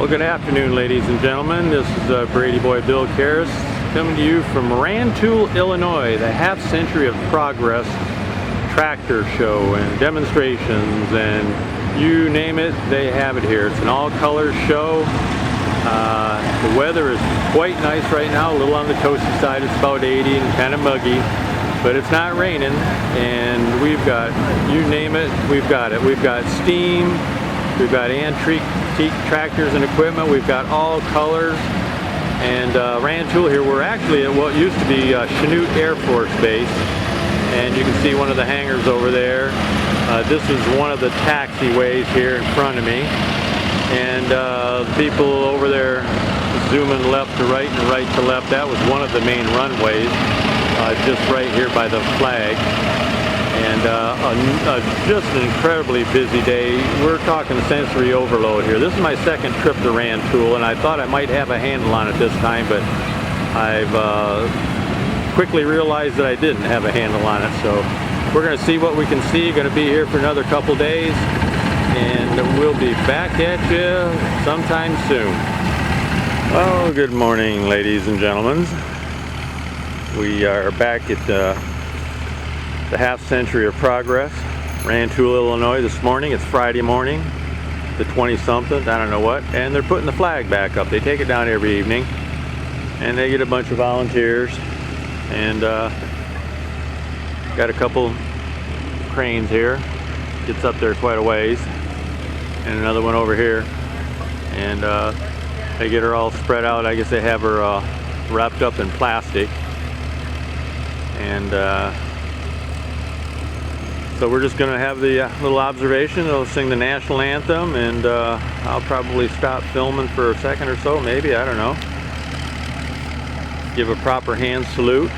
Well, good afternoon, ladies and gentlemen. This is Brady Boy Bill Karras coming to you from Rantoul, Illinois, the Half Century of Progress tractor show and demonstrations, and you name it, they have it here. It's an all-color show. The weather is quite nice right now, a little on the toasty side. It's about 80 and kind of muggy, but it's not raining, and we've got, you name it, we've got it. We've got steam, we've got antique tractors and equipment, we've got all colors. And Rantoul here, we're actually at what used to be Chanute Air Force Base, and you can see one of the hangars over there. This is one of the taxiways here in front of me, and the people over there zooming left to right and right to left, that was one of the main runways, just right here by the flag. And just an incredibly busy day. We're talking sensory overload here. This is my second trip to Rantoul, and I thought I might have a handle on it this time, but I've quickly realized that I didn't have a handle on it. So we're going to see what we can see. Going to be here for another couple days, and we'll be back at you sometime soon. Well, good morning, ladies and gentlemen. We are back at the Half Century of Progress, Rantoul, Illinois this morning. It's Friday morning, the 20-something, I don't know what, and they're putting the flag back up. They take it down every evening, and they get a bunch of volunteers, and got a couple cranes here. Gets up there quite a ways, and another one over here, and they get her all spread out. I guess they have her wrapped up in plastic, and so we're just going to have the little observation. They'll sing the national anthem, and I'll probably stop filming for a second or so, maybe, I don't know. Give a proper hand salute.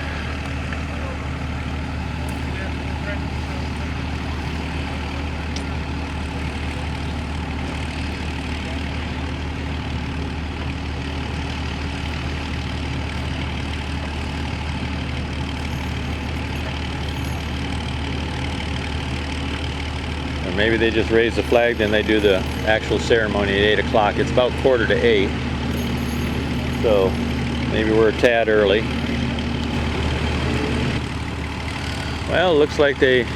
Maybe they just raise the flag, then they do the actual ceremony at 8 o'clock. It's about 7:45, so maybe we're a tad early. Well, it looks like they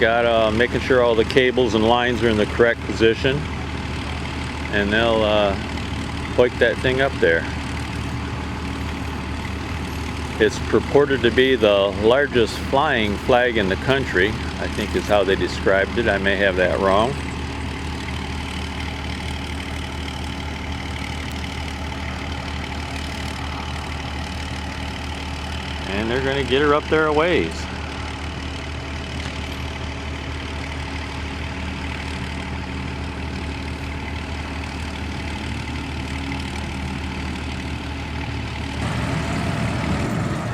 got making sure all the cables and lines are in the correct position, and they'll hoik that thing up there. It's purported to be the largest flying flag in the country, I think is how they described it. I may have that wrong. And they're going to get her up there a ways.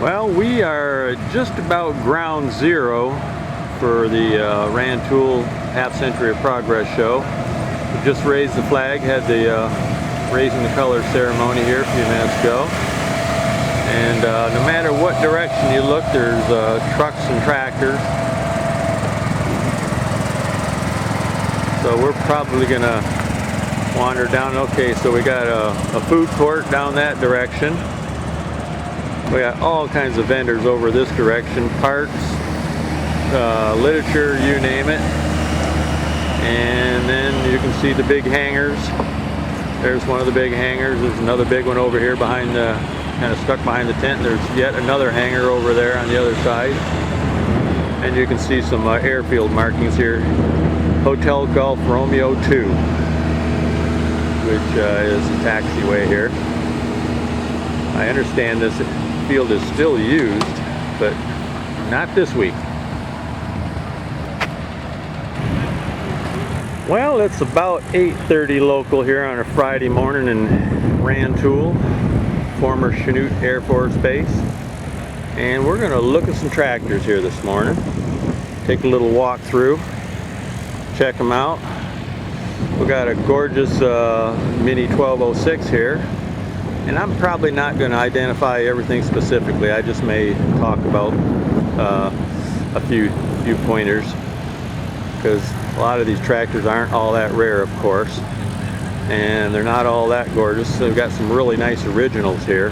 Well, we are just about ground zero for the Rantoul Half Century of Progress show. We just raised the flag, had the raising the colors ceremony here a few minutes ago. And no matter what direction you look, there's trucks and tractors. So we're probably gonna wander down. Okay, so we got a food court down that direction. We got all kinds of vendors over this direction, parts, literature, you name it. And then you can see the big hangars. There's one of the big hangars. There's another big one over here behind the, kind of stuck behind the tent. There's yet another hangar over there on the other side. And you can see some airfield markings here. Hotel Golf Romeo 2, which is the taxiway here. I understand this field is still used, but not this week. Well, it's about 8:30 local here on a Friday morning in Rantoul, former Chanute Air Force Base, and we're going to look at some tractors here this morning. Take a little walk through, check them out. We got a gorgeous Mini 1206 here. And I'm probably not going to identify everything specifically. I just may talk about a few pointers, because a lot of these tractors aren't all that rare, of course. and they're not all that gorgeous. So we've got some really nice originals here.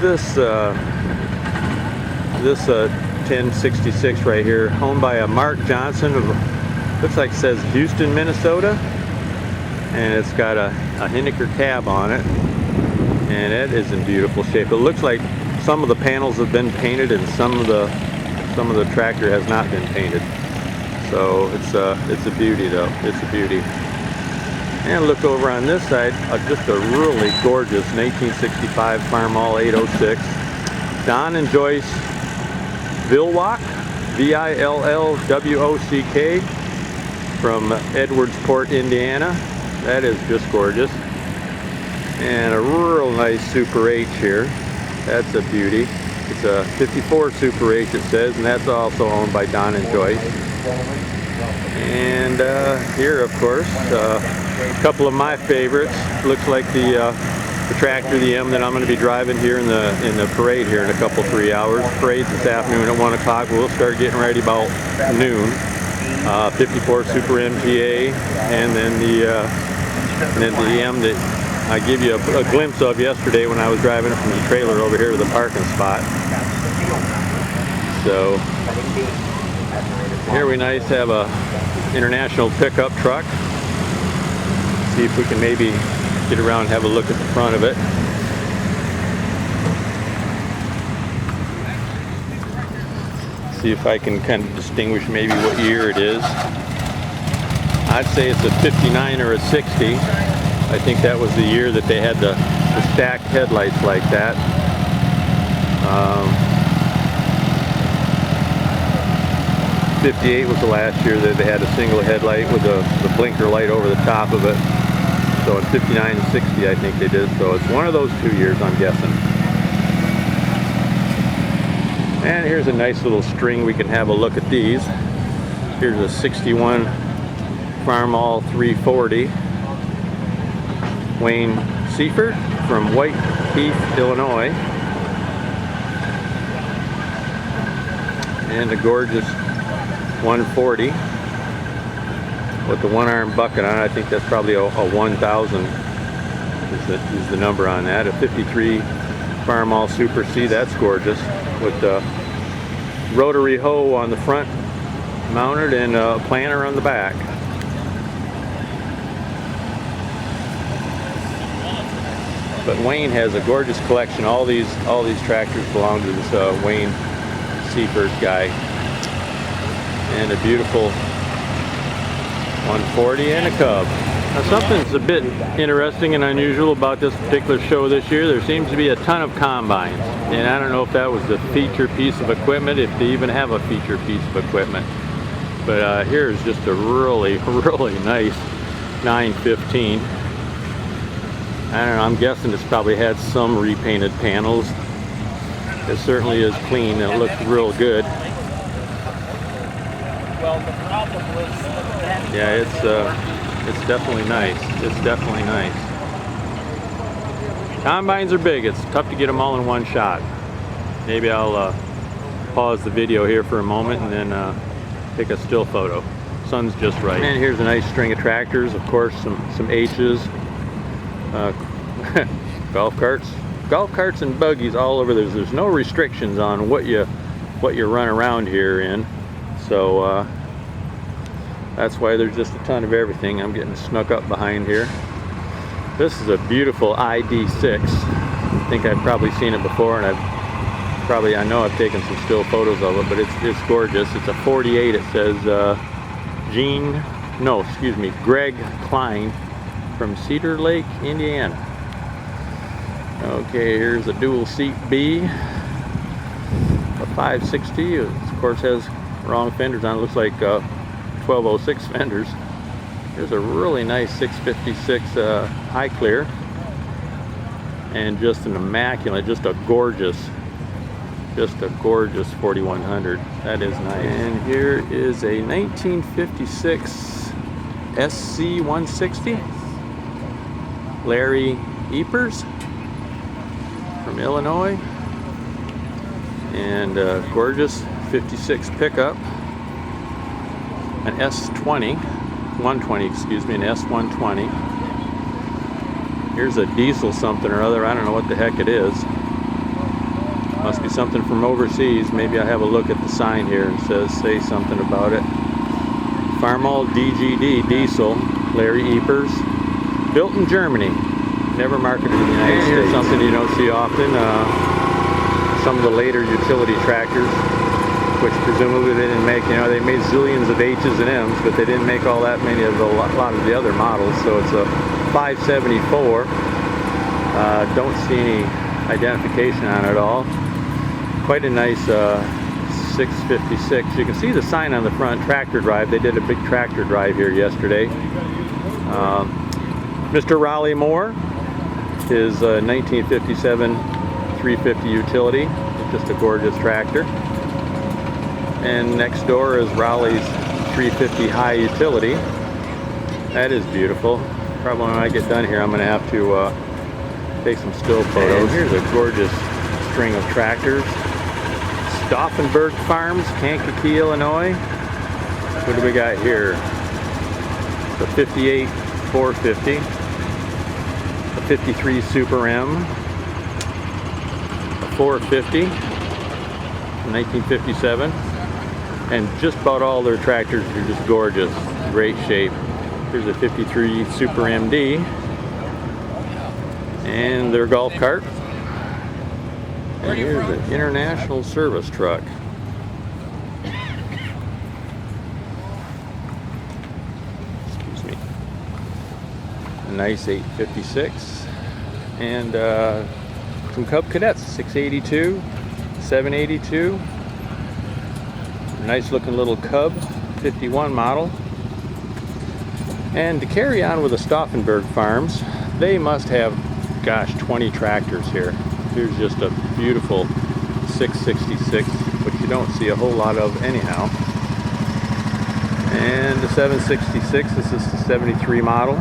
This 1066 right here, owned by a Mark Johnson of, looks like it says Houston, Minnesota, and it's got a Hinniker cab on it, and it is in beautiful shape. It looks like some of the panels have been painted and some of the tractor has not been painted. So it's a beauty though. It's a beauty. And look over on this side, just a really gorgeous 1965 Farmall 806. Don and Joyce Villwock, Villwock, from Edwardsport, Indiana. That is just gorgeous. And a real nice Super H here. That's a beauty. It's a 54 Super H, it says, and that's also owned by Don and Joyce. And here, of course, a couple of my favorites. Looks like the tractor, the M, that I'm going to be driving here in the parade here in a couple, 3 hours. Parade this afternoon at 1 o'clock. We'll start getting ready about noon. 54 Super MTA, and then the M that I gave you a glimpse of yesterday when I was driving it from the trailer over here to the parking spot. So here we nice have a international pickup truck. See if we can maybe get around and have a look at the front of it. See if I can kind of distinguish maybe what year it is. I'd say it's a 59 or a 60. I think that was the year that they had the stacked headlights like that. 58 was the last year that they had a single headlight with the blinker light over the top of it. So in 59 and 60 I think they did. So it's one of those 2 years, I'm guessing. And here's a nice little string. We can have a look at these. Here's a 61 Farmall 340. Wayne Seifert from White Heath, Illinois. And a gorgeous 140 with the one-arm bucket on it. I think that's probably a 1000 is the number on that. A 53 Farmall Super C, that's gorgeous, with the rotary hoe on the front mounted and a planter on the back. But Wayne has a gorgeous collection. All these tractors belong to this Wayne Seifert guy. And a beautiful 140 and a Cub. Now something's a bit interesting and unusual about this particular show this year. There seems to be a ton of combines. And I don't know if that was the feature piece of equipment, if they even have a feature piece of equipment. But here's just a really, really nice 915. I don't know, I'm guessing it's probably had some repainted panels. It certainly is clean and it looks real good. Yeah, it's definitely nice. It's definitely nice. Combines are big. It's tough to get them all in one shot. Maybe I'll pause the video here for a moment and then take a still photo. Sun's just right. And here's a nice string of tractors. Of course, some H's. Golf carts and buggies all over. There's no restrictions on what you run around here in, so that's why there's just a ton of everything. I'm getting snuck up behind here. This is a beautiful ID6. I think I've probably seen it before, and I know I've taken some still photos of it, but it's gorgeous. It's a 48. It says Greg Klein from Cedar Lake, Indiana. Okay, here's a dual seat B, a 560. It of course has wrong fenders on it. Looks like 1206 fenders. Here's a really nice 656 high clear, and just an immaculate, just a gorgeous 4100. That is nice. And here is a 1956 SC 160. Larry Eepers from Illinois, and a gorgeous 56 pickup, an S120, an S120, Here's a diesel something or other. I don't know what the heck it is. Must be something from overseas. Maybe I have a look at the sign here and say something about it. Farmall DGD diesel, Larry Eepers, built in Germany, never marketed in the United States. Here's something you don't see often. Some of the later utility tractors, which presumably they didn't make. You know, they made zillions of H's and M's, but they didn't make all that many of a lot of the other models. So it's a 574. Don't see any identification on it at all. Quite a nice 656. You can see the sign on the front, tractor drive. They did a big tractor drive here yesterday. Mr. Raleigh Moore, his 1957 350 utility, just a gorgeous tractor. And next door is Raleigh's 350 high utility. That is beautiful. Probably when I get done here, I'm going to have to take some still photos. And here's a gorgeous string of tractors. Stauffenberg Farms, Kankakee, Illinois. What do we got here? The 58 450, a 53 Super M, a 450, 1957, and just about all their tractors are just gorgeous, great shape. Here's a 53 Super MD, and their golf cart. And here's an international service truck. Excuse me. A nice 856. And some Cub Cadets, 682, 782. Nice looking little Cub, 51 model. And to carry on with the Stauffenberg Farms, they must have, gosh, 20 tractors here. Here's just a beautiful 666, which you don't see a whole lot of anyhow. And the 766, this is the 73 model.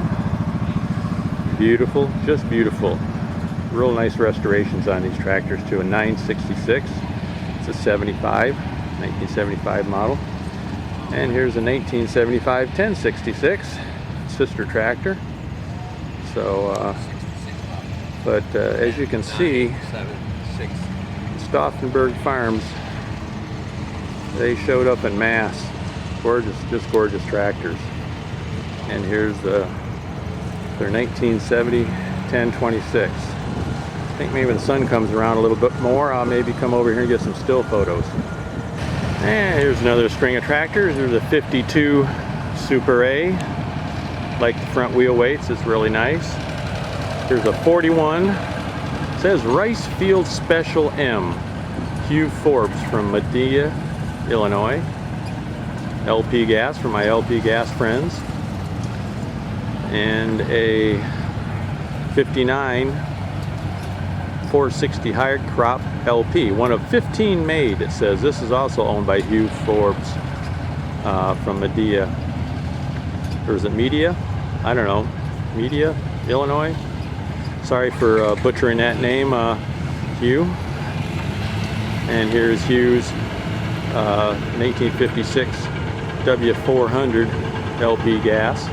Beautiful, just beautiful. Real nice restorations on these tractors too. A 966, it's a 75, 1975 model. And here's a 1975 1066, sister tractor. So, but as you can see, Stauffenberg Farms, they showed up in mass. Gorgeous, just gorgeous tractors. And here's their 1970 1026. I think maybe when the sun comes around a little bit more, I'll maybe come over here and get some still photos. And here's another string of tractors. There's a 52 Super A. Like the front wheel weights, it's really nice. Here's a 41, it says Rice Field Special M, Hugh Forbes from Medea, Illinois. LP gas for my LP gas friends. And a 59 460 high crop LP, one of 15 made, it says. This is also owned by Hugh Forbes from Medea. Or is it Media? I don't know. Media, Illinois? Sorry for butchering that name, Hugh. And here's Hugh's 1956 W400 LP gas.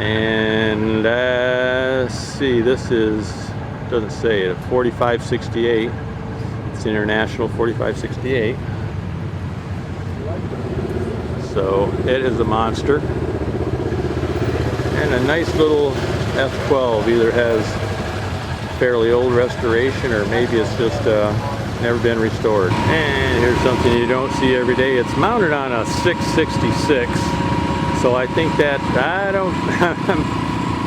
And let's see, this is, doesn't say it, 4568. It's International 4568. So it is a monster. And a nice little F12, either has fairly old restoration or maybe it's just never been restored. And here's something you don't see every day. It's mounted on a 666. So I think that,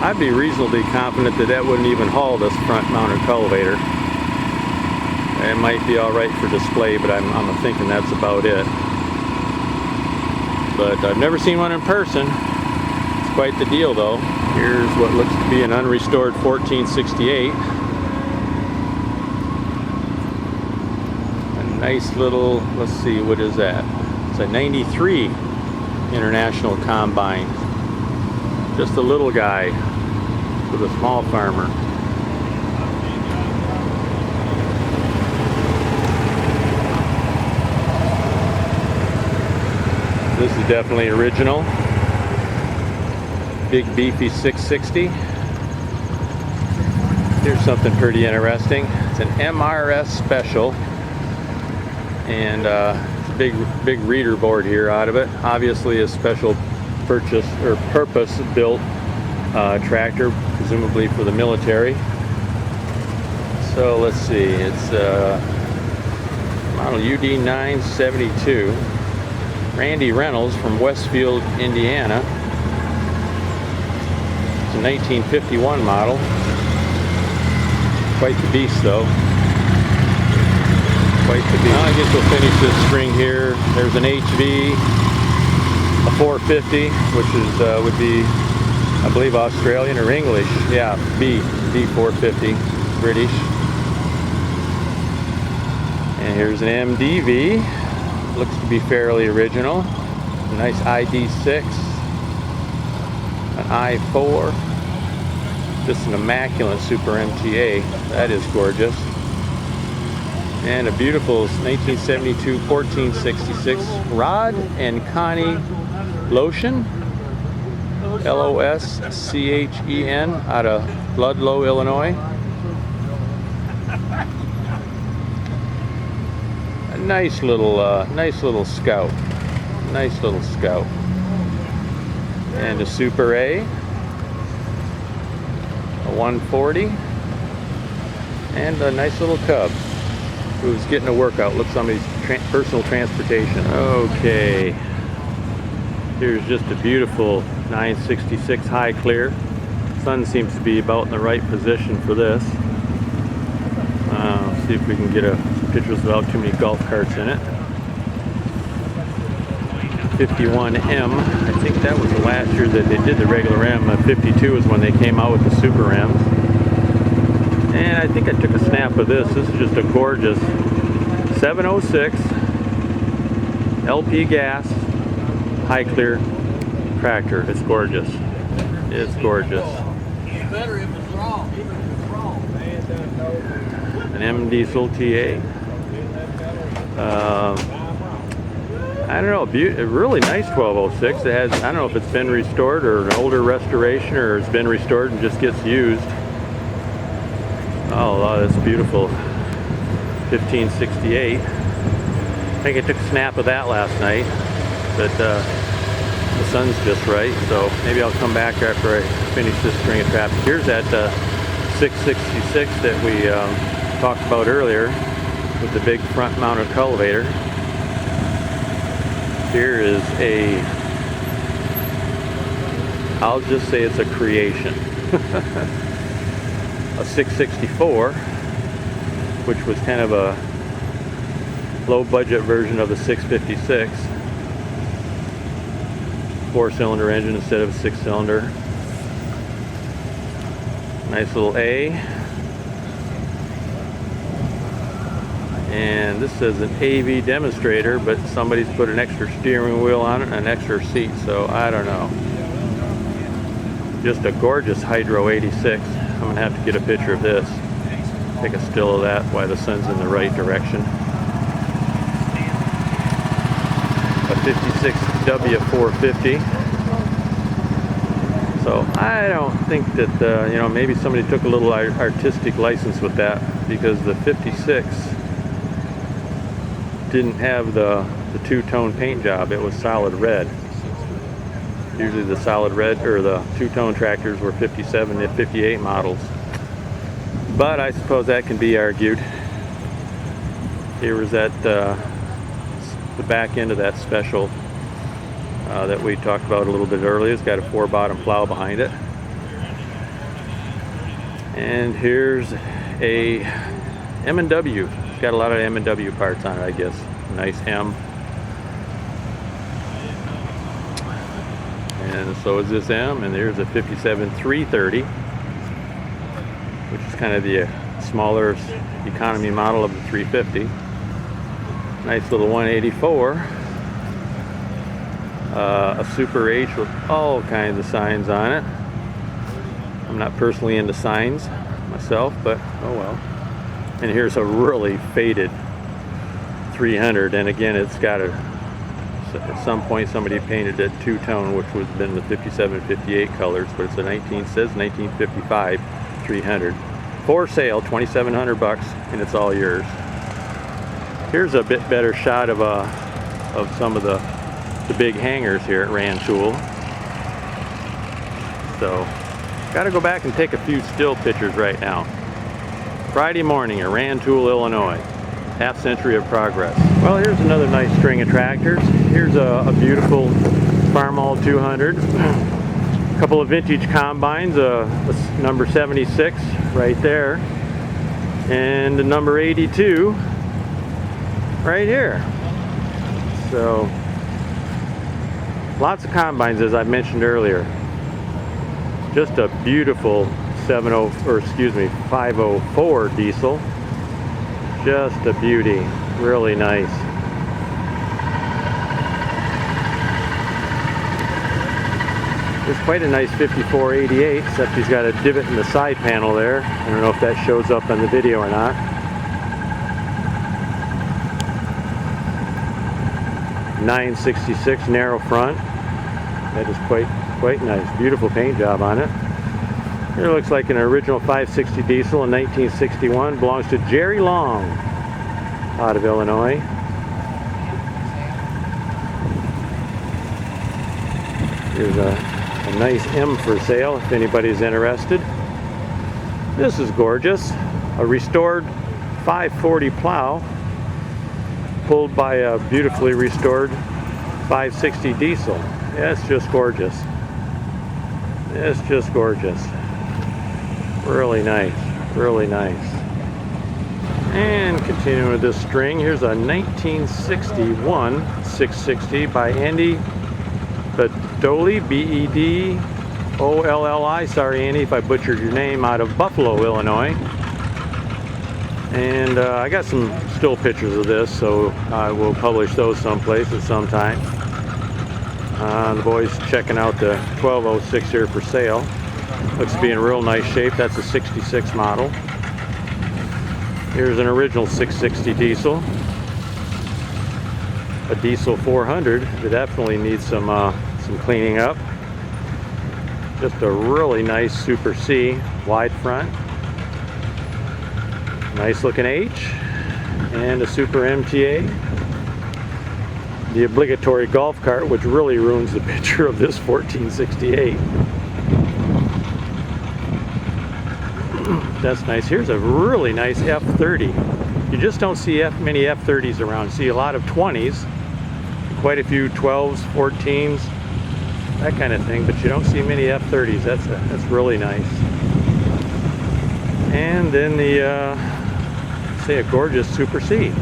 I'd be reasonably confident that that wouldn't even haul this front mounted cultivator. It might be all right for display, but I'm thinking that's about it. But I've never seen one in person. It's quite the deal though. Here's what looks to be an unrestored 1468. A nice little, let's see, what is that? It's a 93 International Combine. Just a little guy with a small farmer. This is definitely original. Big beefy 660. Here's something pretty interesting. It's an MRS special, and it's a big reader board here out of it. Obviously a special purchase or purpose built tractor, presumably for the military. So let's see, it's model UD 972, Randy Reynolds from Westfield, Indiana. It's a 1951 model. Quite the beast, though. Quite the beast. I guess we'll finish this string here. There's an HV, a 450, which is would be, I believe, Australian or English. Yeah, B 450, British. And here's an MDV. Looks to be fairly original. A nice ID6, an I4. Just an immaculate Super MTA. That is gorgeous. And a beautiful 1972 1466 Rod and Connie Lotion, Loschen, out of Ludlow, Illinois. A nice little Scout. Nice little Scout. And a Super A. 140, and a nice little cub who's getting a workout. Looks somebody's personal transportation. Okay, here's just a beautiful 966 high clear. Sun seems to be about in the right position for this. See if we can get some pictures without too many golf carts in it. 51M. I think that was the last year that they did the regular M. 52 is when they came out with the Super M. And I think I took a snap of this. This is just a gorgeous 706 LP gas high clear tractor. It's gorgeous. It's gorgeous. An M diesel TA. I don't know, a really nice 1206. It has, I don't know if it's been restored or an older restoration, or it's been restored and just gets used. Oh, wow, that's beautiful. 1568. I think I took a snap of that last night, but the sun's just right, so maybe I'll come back after I finish this string of traffic. Here's that 666 that we talked about earlier with the big front mounted cultivator. Here is I'll just say it's a creation. A 664, which was kind of a low budget version of the 656. 4-cylinder engine instead of a 6-cylinder. Nice little A. And this says an AV demonstrator, but somebody's put an extra steering wheel on it and an extra seat, so I don't know. Just a gorgeous Hydro 86. I'm gonna have to get a picture of this. Take a still of that while the sun's in the right direction. A 56 W450. So I don't think that, you know, maybe somebody took a little artistic license with that, because the 56 didn't have the two-tone paint job. It was solid red. Usually the solid red or the two-tone tractors were 57 to 58 models. But I suppose that can be argued. Here was that the back end of that special that we talked about a little bit earlier. It's got a 4-bottom plow behind it. And here's a M&W. Got a lot of M&W parts on it, I guess. Nice M. And so is this M, and there's a 57 330, which is kind of the smaller economy model of the 350. Nice little 184. A Super H with all kinds of signs on it. I'm not personally into signs myself, but oh well. And here's a really faded 300, and again, it's got at some point somebody painted it two-tone, which would have been the 57 58 colors, but it's a says 1955 300. For sale, 2,700 bucks, and it's all yours. Here's a bit better shot of some of the big hangars here at Rantoul. So, got to go back and take a few still pictures right now. Friday morning at Rantoul, Illinois. Half century of progress. Well, here's another nice string of tractors. Here's a beautiful Farmall 200. A couple of vintage combines, a number 76 right there, and a number 82 right here. So, lots of combines, as I mentioned earlier. Just a beautiful 504 diesel. Just a beauty, really nice. It's quite a nice 5488, except he's got a divot in the side panel there. I don't know if that shows up on the video or not. .966 narrow front. That is quite nice. Beautiful paint job on it. Here looks like an original 560 diesel in 1961. Belongs to Jerry Long out of Illinois. Here's a nice M for sale if anybody's interested. This is gorgeous. A restored 540 plow pulled by a beautifully restored 560 diesel. Yeah, it's just gorgeous. It's just gorgeous. Really nice, really nice. And continuing with this string, here's a 1961 660 by Andy Bedolli, B-E-D-O-L-L-I. Sorry, Andy, if I butchered your name, out of Buffalo, Illinois. And I got some still pictures of this, so I will publish those someplace at some time. The boys checking out the 1206 here for sale. Looks to be in real nice shape. That's a 66 model. Here's an original 660 diesel. A diesel 400 that definitely needs some cleaning up. Just a really nice Super C wide front. Nice looking H. And a Super MTA. The obligatory golf cart, which really ruins the picture of this 1468. That's nice. Here's a really nice F30. You just don't see many F30s around. You see a lot of 20s, quite a few 12s, 14s, that kind of thing, but you don't see many F30s. That's really nice. And then the, say, a gorgeous Super C.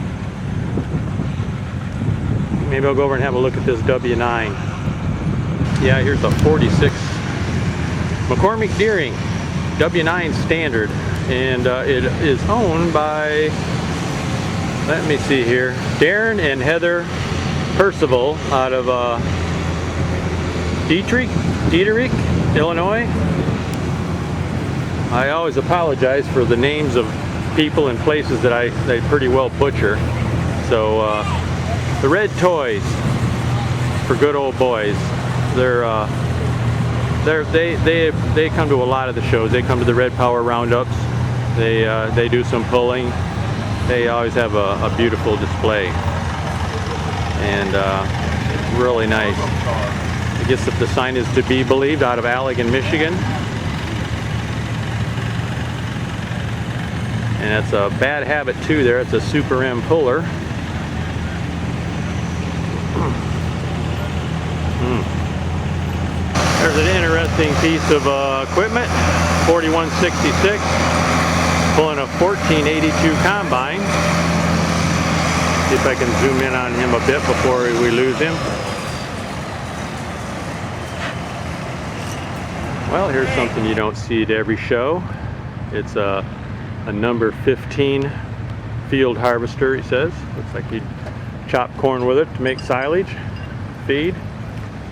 Maybe I'll go over and have a look at this W9. Yeah, here's a 46 McCormick Deering W9 Standard, and it is owned by, let me see here, Darren and Heather Percival out of Dietrich, Illinois. I always apologize for the names of people and places that I pretty well butcher. So the Red Toys for good old boys. They come to a lot of the shows. They come to the Red Power Roundups. They do some pulling. They always have a beautiful display, and really nice. I guess if the sign is to be believed, out of Allegan, Michigan. And that's a Bad Habit too there. It's a Super M puller. There's an interesting piece of equipment, 4166, pulling a 1482 combine. See if I can zoom in on him a bit before we lose him. Well, here's something you don't see at every show. It's a number 15 field harvester, he says. Looks like he chopped corn with it to make silage, feed.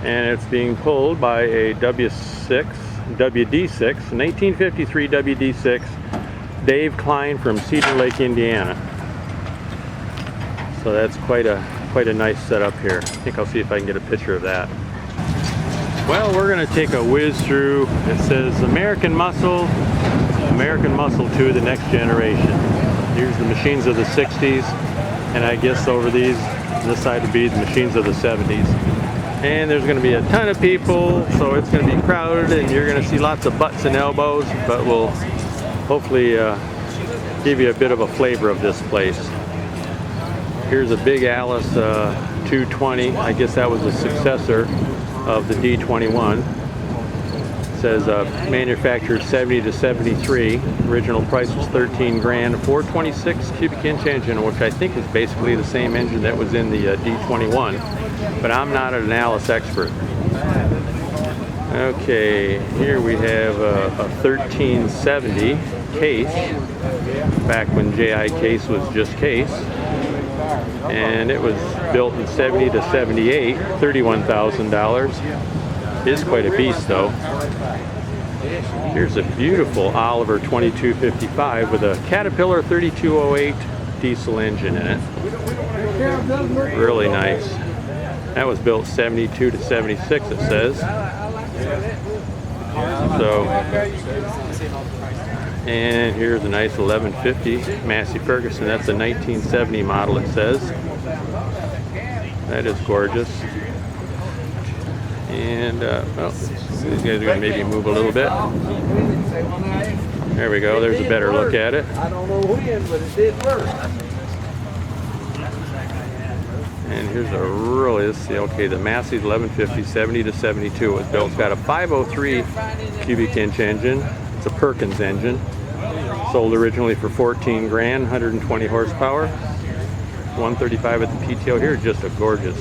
And it's being pulled by a WD6, 1853 WD6, Dave Klein from Cedar Lake, Indiana. So that's quite a nice setup here. I think I'll see if I can get a picture of that. Well, we're going to take a whiz through. It says American Muscle American Muscle 2, the next generation. Here's the machines of the 60s, and I guess over this side would be the machines of the 70s. And there's going to be a ton of people, so it's going to be crowded, and you're going to see lots of butts and elbows, but we'll hopefully give you a bit of a flavor of this place. Here's a Big Alice 220. I guess that was a successor of the D21. It says manufactured 70 to 73. Original price was 13 grand. 426 cubic inch engine, which I think is basically the same engine that was in the D21. But I'm not an Alice expert. Okay, here we have a 1370 case, back when JI Case was just Case. And it was built in 70 to 78, $31,000. Is quite a beast though. Here's a beautiful Oliver 2255 with a Caterpillar 3208 diesel engine in it. Really nice. That was built 72 to 76, it says. So, and here's a nice 1150 Massey Ferguson. That's a 1970 model, it says. That is gorgeous. And well, these guys are going to maybe move a little bit. There we go. There's a better look at it. I don't know when, but it did work. And here's a really, let's see, okay, the Massey's 1150, 70 to 72 was built. It's got a 503 cubic inch engine. It's a Perkins engine. Sold originally for 14 grand, 120 horsepower. 135 at the PTO here, just a gorgeous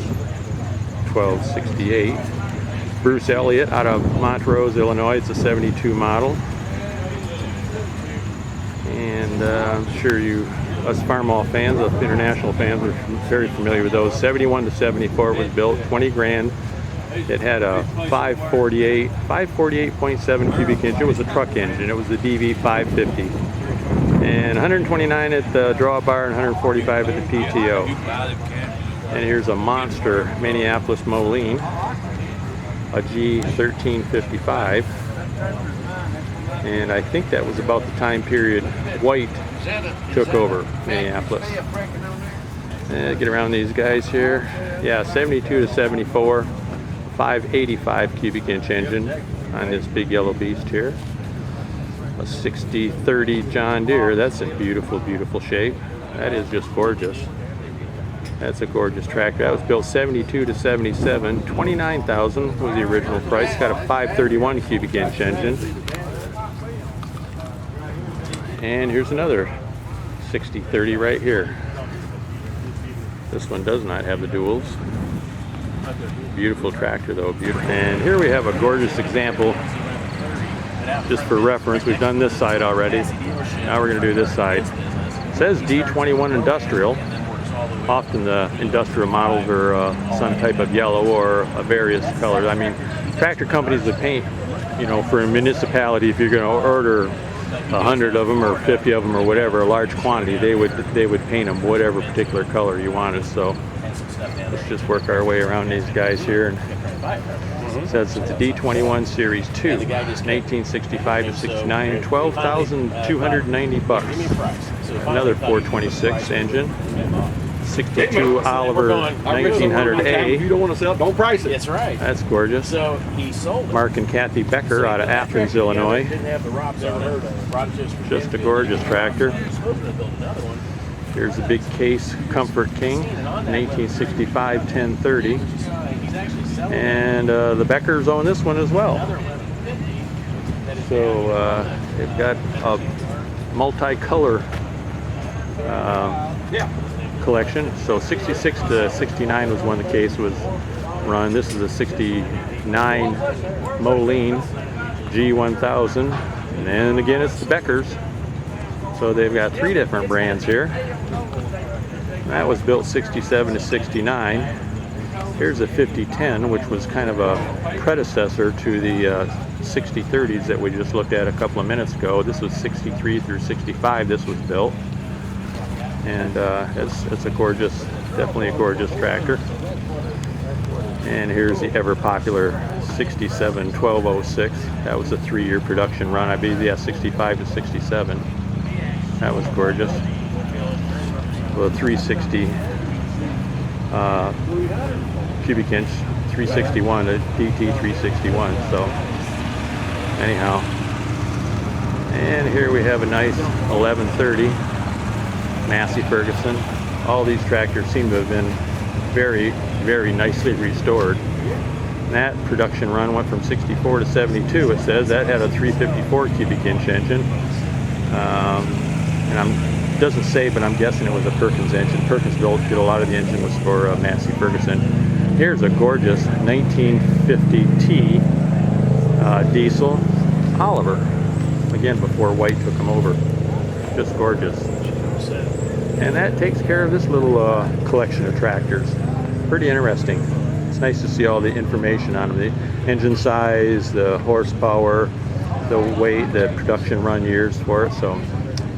1268. Bruce Elliott out of Montrose, Illinois. It's a 72 model. And I'm sure us Farmall fans, us international fans, are very familiar with those. 71 to 74 was built, 20 grand. It had a 548.7 cubic inch. It was a truck engine. It was the DV 550. And 129 at the drawbar and 145 at the PTO. And here's a monster Minneapolis Moline, a G1355. And I think that was about the time period White took over Minneapolis. Get around these guys here. Yeah, 72 to 74, 585 cubic inch engine on this big yellow beast here. A 6030 John Deere. That's in beautiful, beautiful shape. That is just gorgeous. That's a gorgeous tractor. That was built 72 to 77. 29,000 was the original price. Got a 531 cubic inch engine. And here's another 6030 right here. This one does not have the duals. Beautiful tractor though, beautiful. And here we have a gorgeous example, just for reference. We've done this side already. Now we're going to do this side. It says D21 Industrial. Often the industrial models are some type of yellow or various colors. I mean, tractor companies that paint, you know, for a municipality, if you're going to order 100 of them or 50 of them or whatever, a large quantity, they would paint them whatever particular color you wanted. So let's just work our way around these guys here. And it says it's a D21 Series 2, 1965 to 69, $12,290. Another 426 engine. 62 Oliver 1900A. You don't want to sell, don't price it. That's right. That's gorgeous. So he sold it. Mark and Kathy Becker out of Athens, Illinois. Just a gorgeous tractor. Here's the big case Comfort King, 1965 1030. And the Beckers own this one as well. So they've got a multicolor collection. So 66 to 69 was when the case was run. This is a 69 Moline G1000. And then again, it's the Beckers. So they've got three different brands here. That was built 67 to 69. Here's a 5010, which was kind of a predecessor to the 6030s that we just looked at a couple of minutes ago. This was 63 through 65 this was built. And it's a gorgeous, definitely a gorgeous tractor. And here's the ever popular 67 1206. That was a 3-year production run, I believe. Yeah, 65 to 67. That was gorgeous. Well, 360 cubic inch, 361, a DT 361. So anyhow, and here we have a nice 1130 Massey Ferguson. All these tractors seem to have been very, very nicely restored. And that production run went from 64 to 72. It says that had a 354 cubic inch engine. It doesn't say, but I'm guessing it was a Perkins engine. Perkins did a lot of the engine was for Massey Ferguson. Here's a gorgeous 1950T diesel Oliver. Again, before White took them over. Just gorgeous. And that takes care of this little collection of tractors. Pretty interesting. It's nice to see all the information on them. The engine size, the horsepower, the weight, the production run years for it. So,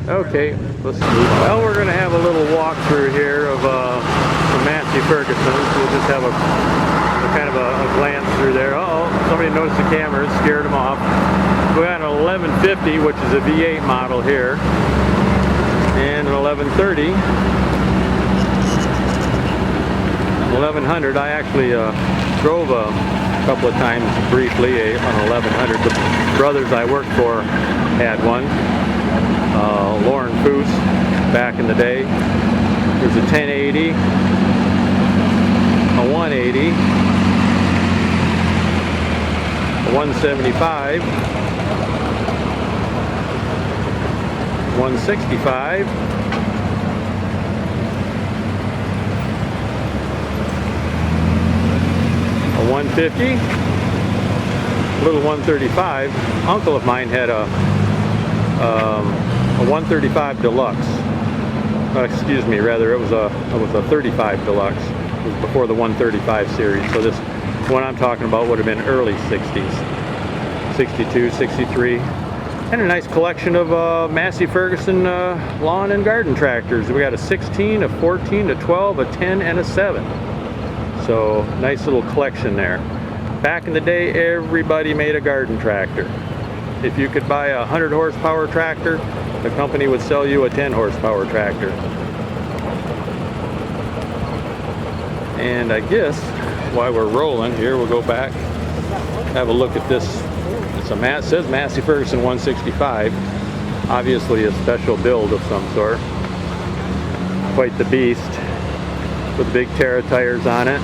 okay, let's move on. Well, we're going to have a little walkthrough here of some Massey Fergusons. We'll just have a kind of a glance through there. Uh-oh, somebody noticed the camera, scared them off. We got an 1150, which is a V8 model here, and an 1130, 1100. I actually drove a couple of times briefly on 1100. The brothers I worked for had one. Lauren Foose, back in the day. There's a 1080, a 180, a 175, 165, a 150, a little 135. Uncle of mine had a 135 Deluxe. Excuse me, rather it was a 35 Deluxe. It was before the 135 series. So this one I'm talking about would have been early 60s, 62, 63. And a nice collection of Massey Ferguson lawn and garden tractors. We got a 16, a 14, a 12, a 10, and a 7. So nice little collection there. Back in the day, everybody made a garden tractor. If you could buy a 100 horsepower tractor, the company would sell you a 10 horsepower tractor. And I guess while we're rolling here, we'll go back, have a look at this. It says Massey Ferguson 165. Obviously a special build of some sort. Quite the beast with big Terra tires on it.